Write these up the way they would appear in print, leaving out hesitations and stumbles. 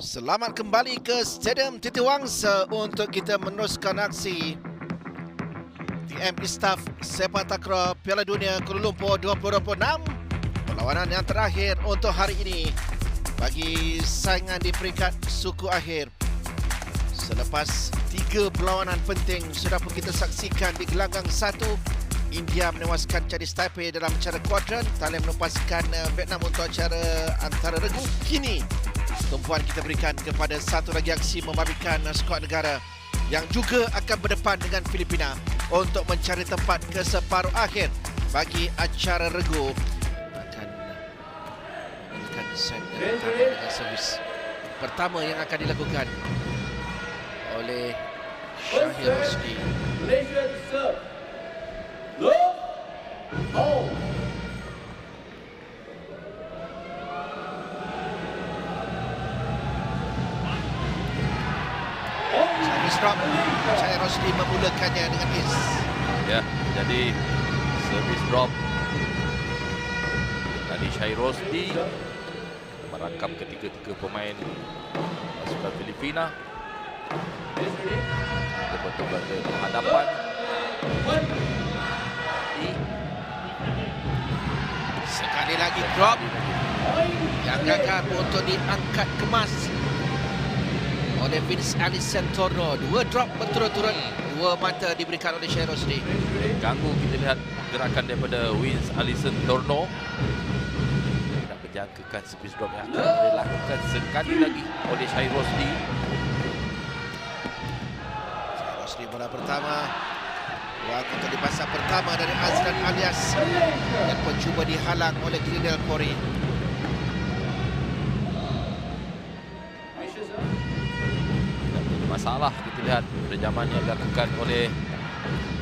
Selamat kembali ke Stadium Titiwangsa untuk kita meneruskan aksi TM Istaf Sepak Takraw Piala Dunia Kuala Lumpur 2026. Perlawanan yang terakhir untuk hari ini bagi saingan di peringkat suku akhir. Selepas 3 perlawanan penting sudah pun kita saksikan di gelanggang 1, India menewaskan Chinese Taipei dalam cara kuadran, Thailand melepaskan Vietnam untuk acara antara regu. Kini tumpuan kita berikan kepada satu lagi aksi membabikan skuad negara yang juga akan berdepan dengan Filipina untuk mencari tempat ke separuh akhir bagi acara regu. Akan memberikan set dengan servis pertama yang akan dilakukan oleh Syahir Rosdi. Malaysian serve. Look. Oh. Servis drop. Syahir Rosdi memulakannya dengan ace. Ya, jadi servis drop dari Syahir Rosdi merangkap ketiga-tiga pemain pasukan Filipina. Dia betul-betul ke hadapan. Sekali lagi drop yang gagal untuk diangkat kemas oleh Vince Alisson Torno. 2 drop berturut-turut, 2 mata diberikan oleh Syahir Rosdi. Ganggu kita lihat gerakan daripada Vince Alisson Torno. Nak menjangkakan servis drop yang akan dilakukan sekali lagi oleh Syahir Rosdi. Syahir Rosdi bola pertama. Waktu untuk dipasang pertama dari Azlan Alias yang pun cuba dihalang oleh Grindel Pori. Masalah kita lihat penjaman yang dilakukan oleh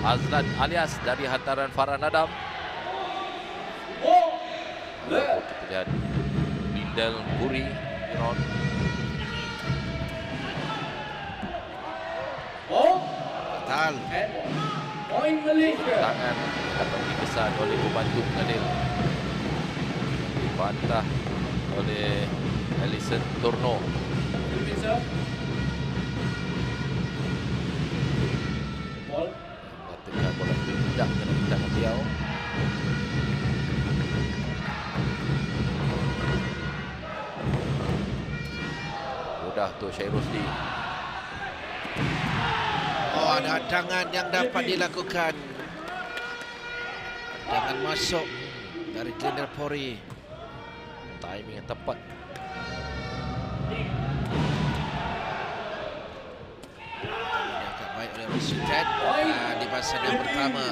Azlan Alias dari hantaran Farhan Adam. Kita lihat Lindel Puri Batal. Point Malaysia. tangan dapat dikesan oleh pembantu pengadil, dibantah oleh Alisson Torno. Philippine serve. Ball. Katakan bola itu tidak kena di tangan beliau. Mudah untuk Syahir Rosdi. Oh, ada hadangan yang dapat dilakukan. Hadangan masuk dari Grindel Pori. Timing yang tepat. Diangkat baik oleh Rosiden. Di bahasan yang pertama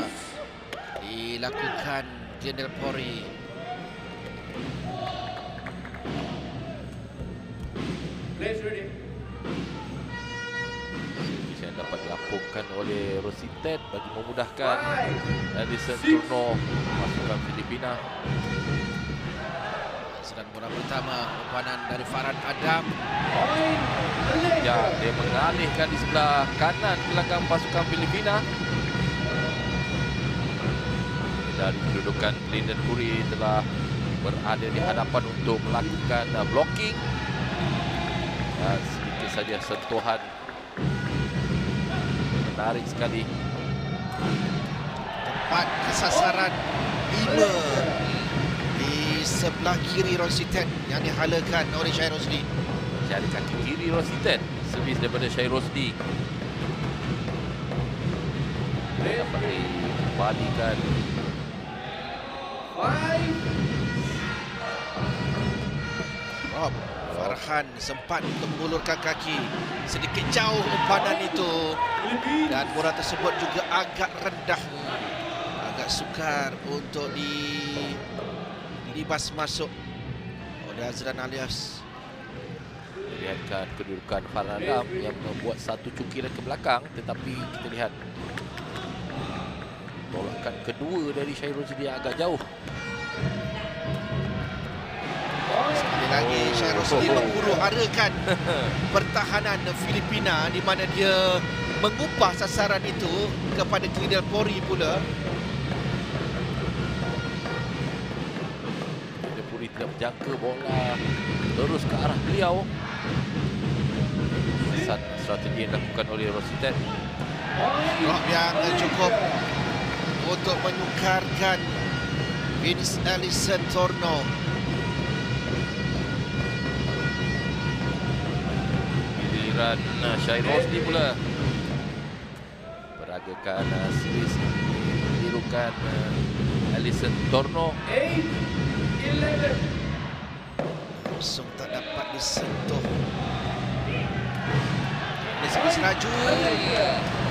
dilakukan Grindel Pori. Players ready. Servis yang dapat dilakukan oleh Rosited bagi memudahkan Alisson Torno pasukan Filipina. Sedang bola pertama, umpanan dari Farhan Adam. Point Malaysia. Ya, dia mengalihkan di sebelah kanan belakang pasukan Filipina. Dari kedudukan Linden Puri telah berada di hadapan untuk melakukan blocking. Dan sedikit saja sentuhan. Menarik sekali. Tepat kesasaran 5 di sebelah kiri Rosiden yang dihalakan oleh Syahir Rosdi. Jari kaki kiri Rosited. Servis daripada Syahir Rosdi. Dapat dikembalikan. Five. Rob Farhan sempat untuk mengulurkan kaki sedikit jauh umpanan itu, dan bola tersebut juga agak rendah, agak sukar untuk dilibas masuk oleh Azlan Alias. Lihatkan kedudukan Farhan Adam yang membuat satu cukiran ke belakang, tetapi kita lihat tolakan kedua dari Syahir Rosdi yang agak jauh. Sekali lagi Syahir Rosdi menghuru-harakan pertahanan Filipina di mana dia mengupah sasaran itu kepada Grindel Pori pula. Dia Puri tidak menjangka bola terus ke arah beliau. Strategi yang dilakukan oleh Rosited. Drop yang cukup untuk menyukarkan Vince Ellison Torno. Giliran Shai Rosli pula peragakan series dirukan Ellison Torno. 8-11. Langsung tak dapat disentuh. Dari segi selaju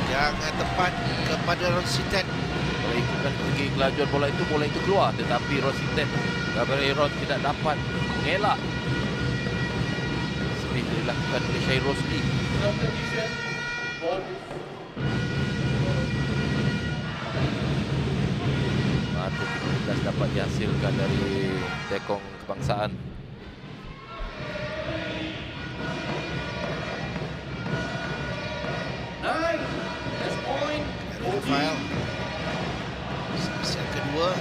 yang tepat kepada Rosited. Kalau ikutkan segi kelajuan bola itu keluar, tetapi Rosited Gabriel tidak dapat mengelak. Seperti dilakukan oleh Shai Rosli. Substitution. Ball. Mata 13 dapat dihasilkan dari tekong kebangsaan. Nine. That's point. Rafael. Servis yang kedua.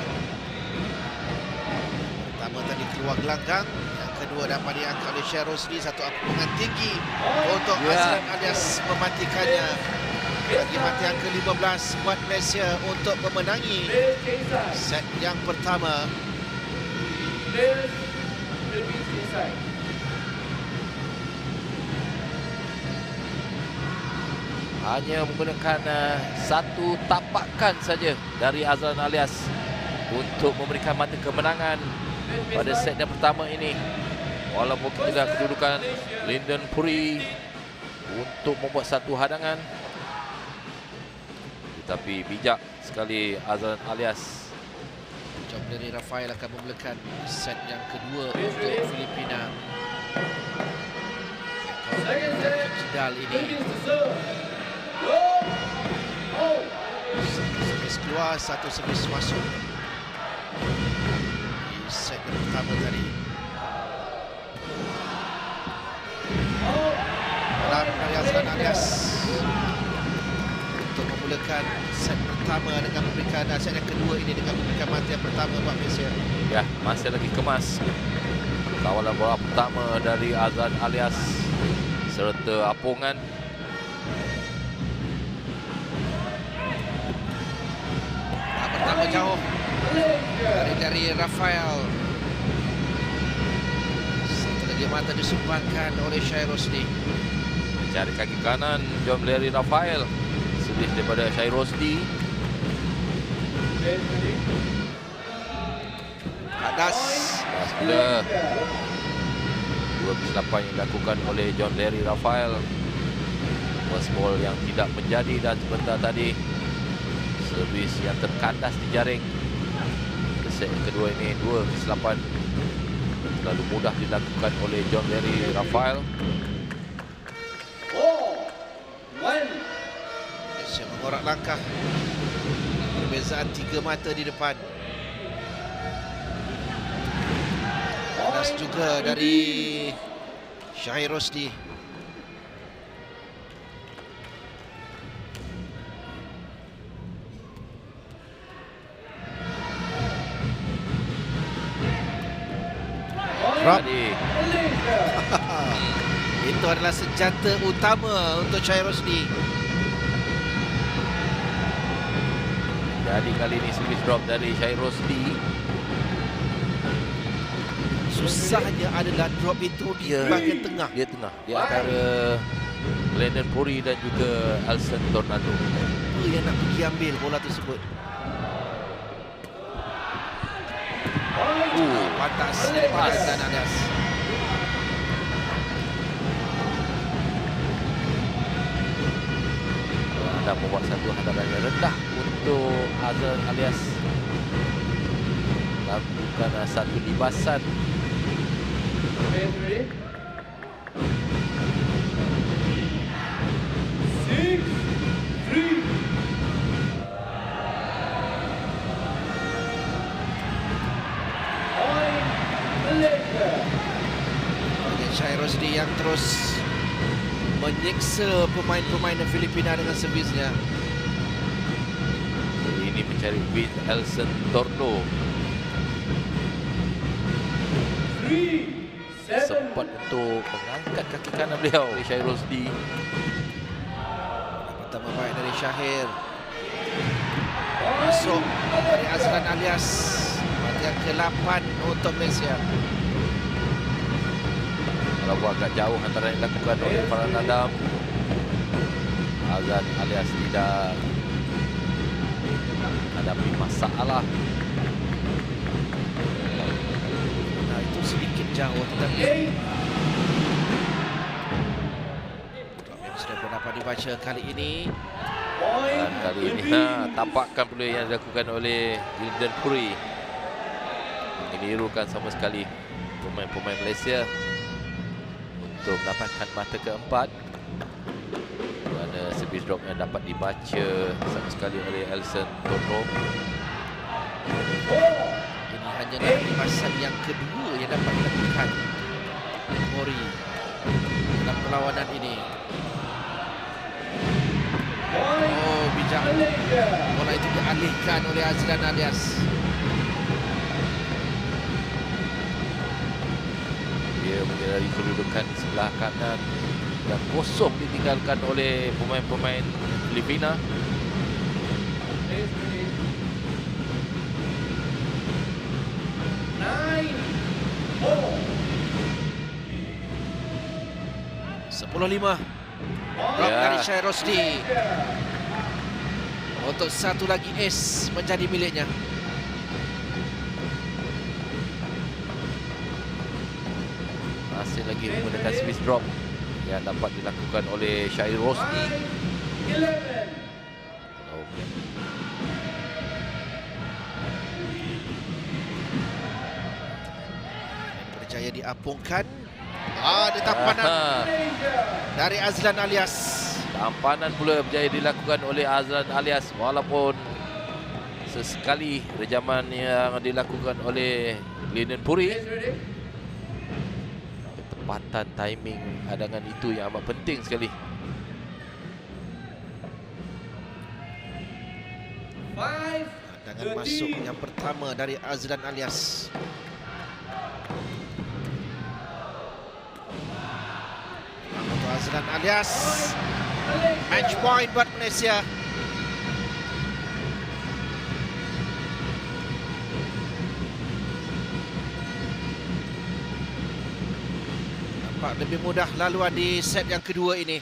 Pertama tadi keluar gelanggang. Yang kedua dapat diangkat oleh Shai Rosli. Satu apungan tinggi untuk Azlan alias mematikannya. Bagi mati yang ke-15 buat Malaysia untuk memenangi Players change side. set yang pertama. Players will be inside. Hanya menggunakan satu tapakan saja dari Azlan alias untuk memberikan mata kemenangan pada set yang pertama ini. Walaupun kita kedudukan Lyndon Puri untuk membuat satu hadangan, tetapi bijak sekali Azlan alias. Jom dari Rafael akan memulakan set yang kedua untuk Filipina. Second set. Kidal ini. Philippines to serve. Go. Oh. Satu servis keluar, satu servis masuk. Di set yang pertama tadi. Dalam dari Azlan alias untuk memulakan set pertama dengan memberikan set yang kedua ini dengan memberikan mata yang pertama buat Malaysia. Ya, masih lagi kemas kawalan bola pertama dari Azlan alias serta apungan. Pertama jauh dari Rafael. Satu lagi mata disumbangkan oleh Shai Rosli. Mencari kaki kanan John Larry Rafael. Servis daripada Shai Rosli. Players ready. Adas. Sudah 2-8 yang dilakukan oleh John Larry Rafael. First ball yang tidak menjadi, dan sebentar tadi servis yang terkandas di jaring. Set yang kedua ini 2-8 terlalu mudah dilakukan oleh John Larry Rafael. 4-1. Malaysia mengorak langkah. Perbezaan 3 mata di depan. Adas juga dari Shai Rosli. Drop. Tadi Malaysia. Itu adalah senjata utama untuk Shai Rosli. Jadi kali ini servis drop dari Shai Rosli. Susahnya adalah drop itu di bahagian tengah. Dia tengah di antara Lyndon Puri dan juga Ellison Tornado. Apa yang nak pergi ambil bola tersebut? Pantas daripada Azlan alias. Anda membuat satu hantaran yang rendah untuk Azlan alias lakukan satu libasan. Players ready. 6-3. Point Malaysia. Dengan Shai Rosli yang terus menyiksa pemain-pemain Filipina dengan servisnya. Ini mencari Vince Ellison Torno. 3-7. sempat untuk mengangkat kaki kanan beliau oleh Syahir Rosdi. Pertama baik dari Syahir. Masuk dari Azlan Alias. Yang ke-8 untuk Malaysia. Kalau agak jauh antara yang dilakukan oleh Farhan Adam. Azlan Alias tidak hadapi masalah. Nah, itu sedikit jauh tetapi yang sudah pun dapat dibaca kali ini. Dan kali ini tampakkan pula yang dilakukan oleh Gildan Puri menirukan sama sekali pemain-pemain Malaysia untuk mendapatkan mata keempat. Mana service drop yang dapat dibaca sama sekali oleh Elson Torno. Ini hanyalah limasan yang kedua yang dapat dilakukan Mori dalam perlawanan ini. Oh, bijak. Bola itu dialihkan oleh Azlan Alias. Dia menyerari kedudukan di sebelah kanan yang kosong ditinggalkan oleh pemain-pemain Filipina. Lima drop dari Syahir Rosdi. Untuk satu lagi ace menjadi miliknya. Masih lagi menggunakan service drop yang dapat dilakukan oleh Syahir Rosdi. Berjaya diapungkan. Ada tampanan dari Azlan Alias. Tampanan pula berjaya dilakukan oleh Azlan Alias walaupun sesekali rejaman yang dilakukan oleh Gildan Puri. Ketepatan timing hadangan itu yang amat penting sekali. Hadangan masuk yang pertama dari Azlan Alias. Azlan Alias, match point buat Malaysia. Nampak lebih mudah laluan di set yang kedua ini.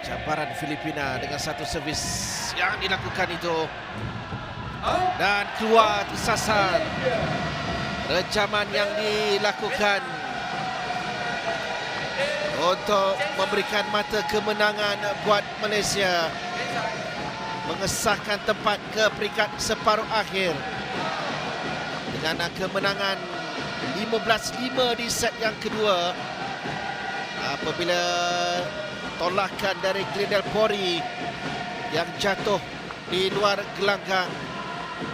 Cabaran Filipina dengan satu servis yang dilakukan itu. Dan keluar tersasar. Rejaman yang dilakukan untuk memberikan mata kemenangan buat Malaysia. Mengesahkan tempat ke peringkat separuh akhir dengan kemenangan 15-5 di set yang kedua. Apabila tolakan dari Gildan Puri yang jatuh di luar gelanggang.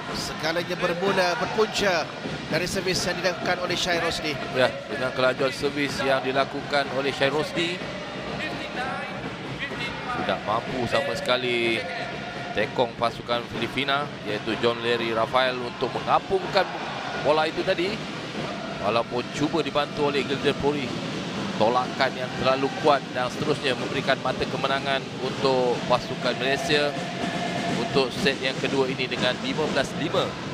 Segalanya berpunca dari servis yang dilakukan oleh Syahir Rosdi. Ya, dengan kelajuan servis yang dilakukan oleh Syahir Rosdi, tidak mampu sama sekali tekong pasukan Filipina iaitu John Larry Rafael untuk mengapungkan bola itu tadi. Walaupun cuba dibantu oleh Gildan Puri, tolakan yang terlalu kuat dan seterusnya memberikan mata kemenangan untuk pasukan Malaysia untuk set yang kedua ini dengan 15-5.